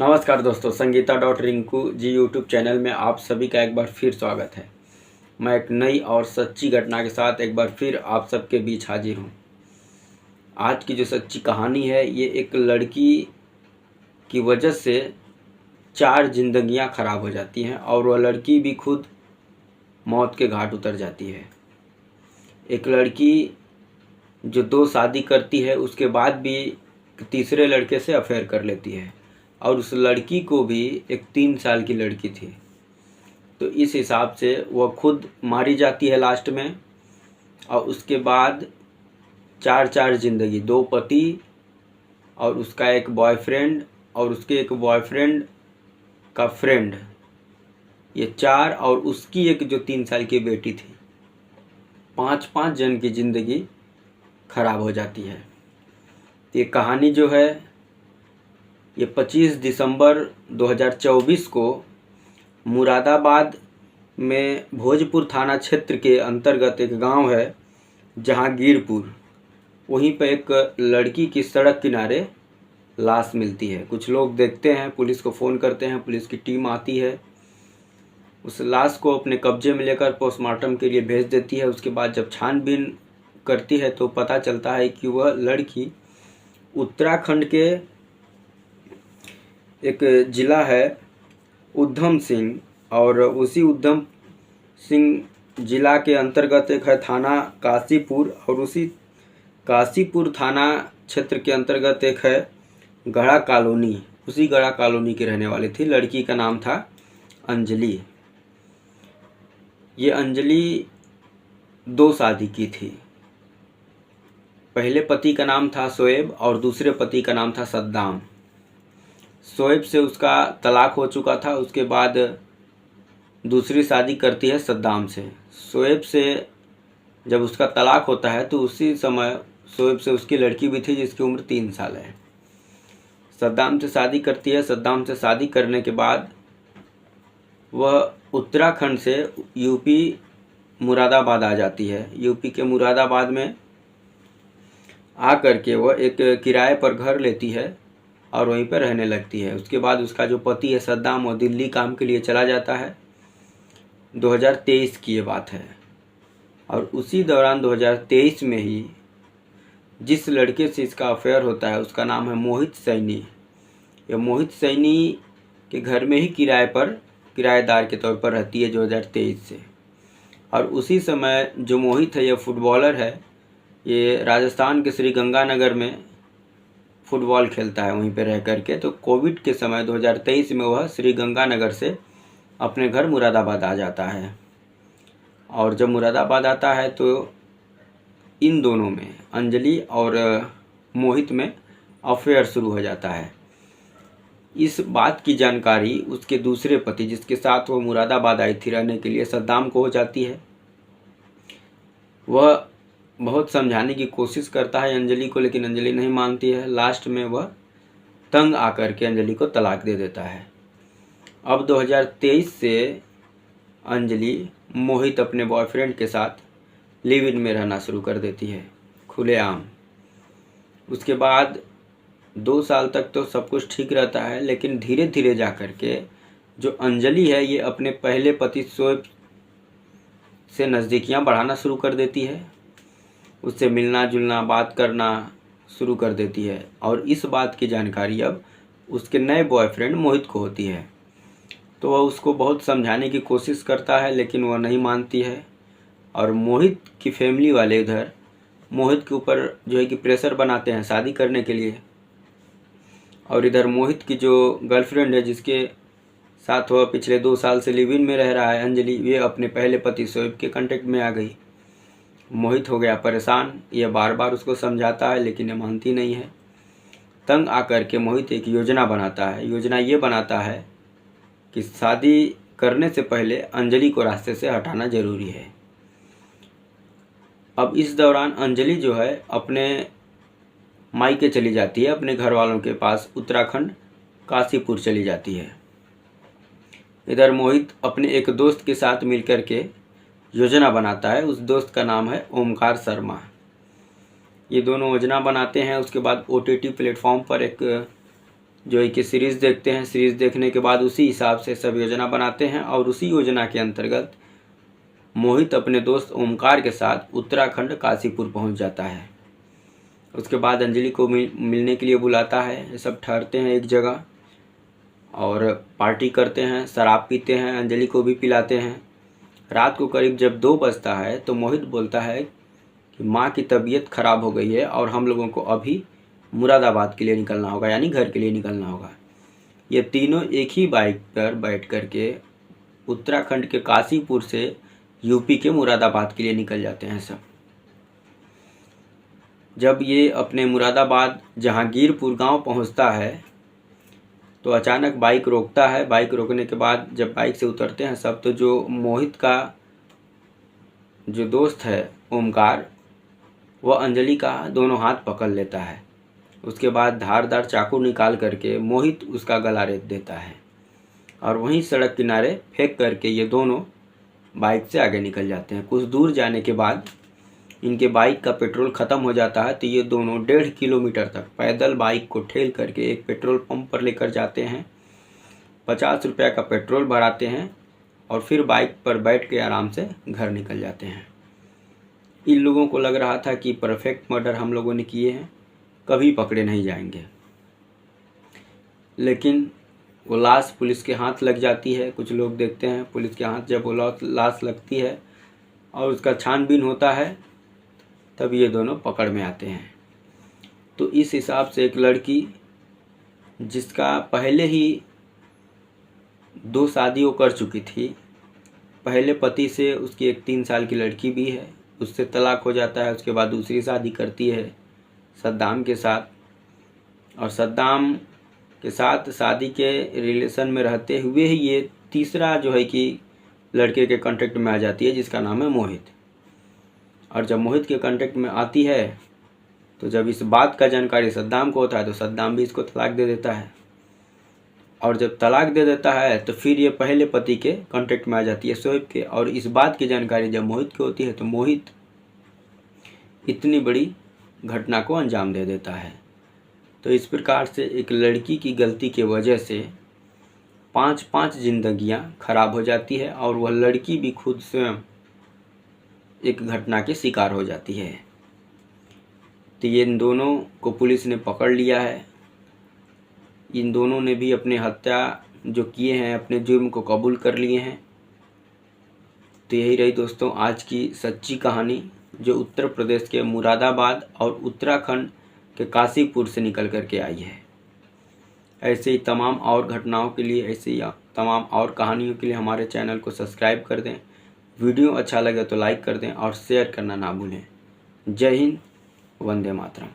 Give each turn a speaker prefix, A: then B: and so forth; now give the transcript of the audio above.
A: नमस्कार दोस्तों, Sangeeta dot Rinku ji YouTube channel में आप सभी का एक बार फिर स्वागत है। मैं एक नई और सच्ची घटना के साथ एक बार फिर आप सबके बीच हाजिर हूँ। आज की जो सच्ची कहानी है, ये एक लड़की की वजह से 4 जिंदगियां खराब हो जाती हैं और वह लड़की भी खुद मौत के घाट उतर जाती है। एक लड़की जो 2 शादी करती है, उसके बाद भी तीसरे लड़के से अफेयर कर लेती है और उस लड़की को भी एक 3 साल की लड़की थी। तो इस हिसाब से वह खुद मारी जाती है लास्ट में। और उसके बाद 4 जिंदगी, 2 पति और उसका एक बॉयफ्रेंड और उसके एक बॉयफ्रेंड का फ्रेंड, ये 4 और उसकी एक जो 3 साल की बेटी थी, 5 जन की ज़िंदगी खराब हो जाती है। ये कहानी जो है, ये 25 दिसंबर 2024 को मुरादाबाद में भोजपुर थाना क्षेत्र के अंतर्गत एक गांव है जहांगीरपुर, वहीं पर एक लड़की की सड़क किनारे लाश मिलती है। कुछ लोग देखते हैं, पुलिस को फ़ोन करते हैं, पुलिस की टीम आती है, उस लाश को अपने कब्जे में लेकर पोस्टमार्टम के लिए भेज देती है। उसके बाद जब छानबीन करती है तो पता चलता है कि वह लड़की उत्तराखंड के एक ज़िला है उधम सिंह, और उसी उधम सिंह ज़िला के अंतर्गत एक है थाना काशीपुर, और उसी काशीपुर थाना क्षेत्र के अंतर्गत एक है गढ़ा कॉलोनी। उसी गढ़ा कॉलोनी की रहने वाली थी। लड़की का नाम था अंजलि। ये अंजलि 2 शादी की थी। पहले पति का नाम था शोएब और दूसरे पति का नाम था सद्दाम। शोएब से उसका तलाक हो चुका था। उसके बाद दूसरी शादी करती है सद्दाम से। शोएब से जब उसका तलाक होता है तो उसी समय शोएब से उसकी लड़की भी थी जिसकी उम्र 3 साल है। सद्दाम से शादी करती है। सद्दाम से शादी करने के बाद वह उत्तराखंड से यूपी मुरादाबाद आ जाती है। यूपी के मुरादाबाद में आकर के वह एक किराए पर घर लेती है और वहीं पर रहने लगती है। उसके बाद उसका जो पति है सद्दाम, वो दिल्ली काम के लिए चला जाता है। 2023 की ये बात है। और उसी दौरान 2023 में ही जिस लड़के से इसका अफेयर होता है उसका नाम है मोहित सैनी। यह मोहित सैनी के घर में ही किराएदार के तौर पर रहती है 2023 से। और उसी समय जो मोहित है, यह फुटबॉलर है। ये राजस्थान के श्री गंगानगर में फुटबॉल खेलता है वहीं पे रह करके। तो कोविड के समय 2023 में वह श्री गंगानगर से अपने घर मुरादाबाद आ जाता है। और जब मुरादाबाद आता है तो इन दोनों में, अंजलि और मोहित में अफेयर शुरू हो जाता है। इस बात की जानकारी उसके दूसरे पति, जिसके साथ वो मुरादाबाद आई थी रहने के लिए, सद्दाम को हो जाती है। वह बहुत समझाने की कोशिश करता है अंजलि को, लेकिन अंजलि नहीं मानती है। लास्ट में वह तंग आकर के अंजलि को तलाक दे देता है। अब 2023 से अंजलि मोहित अपने बॉयफ्रेंड के साथ लिव इन में रहना शुरू कर देती है, खुलेआम। उसके बाद 2 साल तक तो सब कुछ ठीक रहता है, लेकिन धीरे धीरे जा कर के जो अंजलि है, ये अपने पहले पति शोएब से नज़दीकियाँ बढ़ाना शुरू कर देती है। उससे मिलना जुलना, बात करना शुरू कर देती है। और इस बात की जानकारी अब उसके नए बॉयफ्रेंड मोहित को होती है। तो वह उसको बहुत समझाने की कोशिश करता है, लेकिन वह नहीं मानती है। और मोहित की फैमिली वाले इधर मोहित के ऊपर जो है कि प्रेशर बनाते हैं शादी करने के लिए। और इधर मोहित की जो गर्लफ्रेंड है, जिसके साथ वह पिछले 2 साल से लिव इन में रह रहा है, अंजलि, वे अपने पहले पति शोएब के कांटेक्ट में आ गई। मोहित हो गया परेशान। यह बार बार उसको समझाता है, लेकिन ये मानती नहीं है। तंग आकर के मोहित एक योजना बनाता है। योजना ये बनाता है कि शादी करने से पहले अंजलि को रास्ते से हटाना ज़रूरी है। अब इस दौरान अंजलि जो है अपने मायके चली जाती है, अपने घर वालों के पास उत्तराखंड काशीपुर चली जाती है। इधर मोहित अपने एक दोस्त के साथ मिलकर के योजना बनाता है। उस दोस्त का नाम है ओमकार शर्मा। ये दोनों योजना बनाते हैं। उसके बाद OTT प्लेटफॉर्म पर एक जो है कि सीरीज़ देखते हैं। सीरीज़ देखने के बाद उसी हिसाब से सब योजना बनाते हैं और उसी योजना के अंतर्गत मोहित अपने दोस्त ओमकार के साथ उत्तराखंड काशीपुर पहुंच जाता है। उसके बाद अंजलि को मिलने के लिए बुलाता है। ये सब ठहरते हैं एक जगह और पार्टी करते हैं, शराब पीते हैं, अंजलि को भी पिलाते हैं। रात को करीब जब 2 बजता है तो मोहित बोलता है कि माँ की तबीयत ख़राब हो गई है और हम लोगों को अभी मुरादाबाद के लिए निकलना होगा, यानी घर के लिए निकलना होगा। ये तीनों एक ही बाइक पर बैठ कर के उत्तराखंड के काशीपुर से यूपी के मुरादाबाद के लिए निकल जाते हैं सब। जब ये अपने मुरादाबाद जहांगीरपुर गांव पहुंचता है तो अचानक बाइक रोकता है। बाइक रोकने के बाद जब बाइक से उतरते हैं सब, तो जो मोहित का जो दोस्त है ओमकार, वह अंजलि का दोनों हाथ पकड़ लेता है। उसके बाद धारदार चाकू निकाल करके मोहित उसका गला रेत देता है और वहीं सड़क किनारे फेंक करके ये दोनों बाइक से आगे निकल जाते हैं। कुछ दूर जाने के बाद इनके बाइक का पेट्रोल ख़त्म हो जाता है, तो ये दोनों 1.5 किलोमीटर तक पैदल बाइक को ठेल करके एक पेट्रोल पंप पर लेकर जाते हैं। 50 रुपये का पेट्रोल भराते हैं और फिर बाइक पर बैठ के आराम से घर निकल जाते हैं। इन लोगों को लग रहा था कि परफेक्ट मर्डर हम लोगों ने किए हैं, कभी पकड़े नहीं जाएंगे। लेकिन वो लाश पुलिस के हाथ लग जाती है। कुछ लोग देखते हैं पुलिस के हाथ जब वो लाश लगती है और उसका छानबीन होता है, तब ये दोनों पकड़ में आते हैं। तो इस हिसाब से एक लड़की जिसका पहले ही 2 शादियाँ कर चुकी थी, पहले पति से उसकी एक 3 साल की लड़की भी है, उससे तलाक हो जाता है। उसके बाद दूसरी शादी करती है सद्दाम के साथ, और सद्दाम के साथ शादी के रिलेशन में रहते हुए ही ये तीसरा जो है कि लड़के के कांटेक्ट में आ जाती है, जिसका नाम है मोहित। और जब मोहित के कांटेक्ट में आती है तो जब इस बात का जानकारी सद्दाम को होता है तो सद्दाम भी इसको तलाक दे देता है। और जब तलाक दे देता है तो फिर ये पहले पति के कांटेक्ट में आ जाती है शोएब के, और इस बात की जानकारी जब मोहित को होती है तो मोहित इतनी बड़ी घटना को अंजाम दे देता है। तो इस प्रकार से एक लड़की की गलती की वजह से 5 जिंदगियां खराब हो जाती है और वह लड़की भी खुद स्वयं एक घटना के शिकार हो जाती है। तो ये इन दोनों को पुलिस ने पकड़ लिया है। इन दोनों ने भी अपने हत्या जो किए हैं, अपने जुर्म को कबूल कर लिए हैं। तो यही रही दोस्तों आज की सच्ची कहानी, जो उत्तर प्रदेश के मुरादाबाद और उत्तराखंड के काशीपुर से निकल कर के आई है। ऐसे ही तमाम और घटनाओं के लिए, ऐसे ही तमाम और कहानियों के लिए हमारे चैनल को सब्सक्राइब कर दें। वीडियो अच्छा लगे तो लाइक कर दें और शेयर करना ना भूलें। जय हिंद, वंदे मातरम।